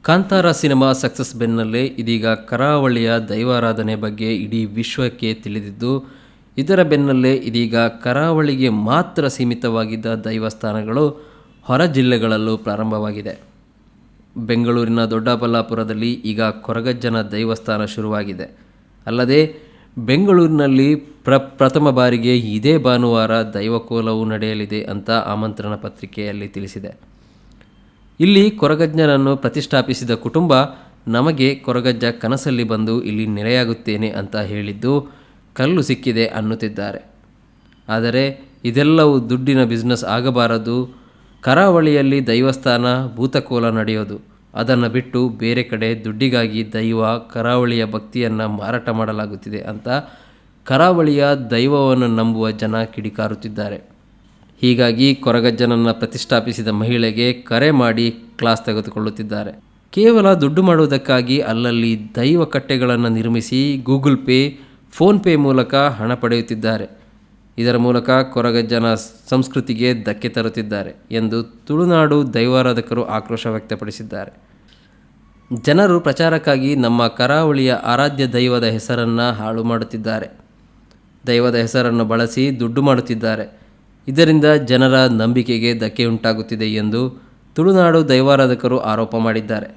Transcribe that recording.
Kantara cinema success ಬೆನ್ನಲ್ಲೇ ಇದೀಗ ಕರಾವಳಿಯ ದೈವಾರಾಧನೆ ಬಗ್ಗೆ ಇಡೀ ವಿಶ್ವಕ್ಕೆ ತಿಳಿದಿದ್ದು, ಇದರ ಬೆನ್ನಲ್ಲೇ ಇದೀಗ ಕರಾವಳಿಗೆ ಮಾತ್ರ ಸೀಮಿತವಾಗಿದ್ದ ದೈವಸ್ಥಾನಗಳು ಹೊರ ಜಿಲ್ಲೆಗಳಲ್ಲೂ ಪ್ರಾರಂಭವಾಗಿದೆ. ಬೆಂಗಳೂರಿನ ದೊಡ್ಡಬಳ್ಳಾಪುರದಲ್ಲಿ ಈಗ ಕೊರಗಜ್ಜನ ದೈವಸ್ಥಾನ ಶುರುವಾಗಿದೆ. ಅಲ್ಲದೆ ಬೆಂಗಳೂರಿನಲ್ಲಿ ಪ್ರಥಮ ಬಾರಿಗೆ ಇದೇ ಭಾನುವಾರ ದೈವಕೋಲವು ನಡೆಯಲಿದೆ ಅಂತ ಆಮಂತ್ರಣ ಪತ್ರಿಕೆಯಲ್ಲಿ ತಿಳಿಸಿದೆ. ಇಲ್ಲಿ ಕೊರಗಜ್ಜನನ್ನು ಪ್ರತಿಷ್ಠಾಪಿಸಿದ ಕುಟುಂಬ ನಮಗೆ ಕೊರಗಜ್ಜ ಕನಸಲ್ಲಿ ಬಂದು ಇಲ್ಲಿ ನೆಲೆಯಾಗುತ್ತೇನೆ ಅಂತ ಹೇಳಿದ್ದು ಕಲ್ಲು ಸಿಕ್ಕಿದೆ ಅನ್ನುತ್ತಿದ್ದಾರೆ. ಆದರೆ ಇದೆಲ್ಲವೂ ದುಡ್ಡಿನ ಬಿಸ್ನೆಸ್ ಆಗಬಾರದು. ಕರಾವಳಿಯಲ್ಲಿ ದೈವಸ್ಥಾನ ಭೂತಕೋಲ ನಡೆಯೋದು, ಅದನ್ನು ಬಿಟ್ಟು ಬೇರೆ ಕಡೆ ದುಡ್ಡಿಗಾಗಿ ದೈವ ಕರಾವಳಿಯ ಭಕ್ತಿಯನ್ನು ಮಾರಾಟ ಮಾಡಲಾಗುತ್ತಿದೆ ಅಂತ ಕರಾವಳಿಯ ದೈವವನ್ನು ನಂಬುವ ಜನ ಕಿಡಿಕಾರುತ್ತಿದ್ದಾರೆ. ಹೀಗಾಗಿ ಕೊರಗಜ್ಜನನ್ನು ಪ್ರತಿಷ್ಠಾಪಿಸಿದ ಮಹಿಳೆಗೆ ಕರೆ ಮಾಡಿ ಕ್ಲಾಸ್ ತೆಗೆದುಕೊಳ್ಳುತ್ತಿದ್ದಾರೆ. ಕೇವಲ ದುಡ್ಡು ಮಾಡುವುದಕ್ಕಾಗಿ ಅಲ್ಲಲ್ಲಿ ದೈವ ಕಟ್ಟೆಗಳನ್ನು ನಿರ್ಮಿಸಿ ಗೂಗಲ್ ಪೇ, ಫೋನ್ಪೇ ಮೂಲಕ ಹಣ ಪಡೆಯುತ್ತಿದ್ದಾರೆ. ಇದರ ಮೂಲಕ ಕೊರಗಜ್ಜನ ಸಂಸ್ಕೃತಿಗೆ ಧಕ್ಕೆ ತರುತ್ತಿದ್ದಾರೆ ಎಂದು ತುಳುನಾಡು ದೈವಾರಾಧಕರು ಆಕ್ರೋಶ ವ್ಯಕ್ತಪಡಿಸಿದ್ದಾರೆ. ಜನರು ಪ್ರಚಾರಕ್ಕಾಗಿ ನಮ್ಮ ಕರಾವಳಿಯ ಆರಾಧ್ಯ ದೈವದ ಹೆಸರನ್ನು ಹಾಳು ಮಾಡುತ್ತಿದ್ದಾರೆ. ದೈವದ ಹೆಸರನ್ನು ಬಳಸಿ ದುಡ್ಡು ಮಾಡುತ್ತಿದ್ದಾರೆ. ಇದರಿಂದ ಜನರ ನಂಬಿಕೆಗೆ ಧಕ್ಕೆ ಉಂಟಾಗುತ್ತಿದೆ ಎಂದು ತುಳುನಾಡು ದೈವಾರಾಧಕರು ಆರೋಪ ಮಾಡಿದ್ದಾರೆ.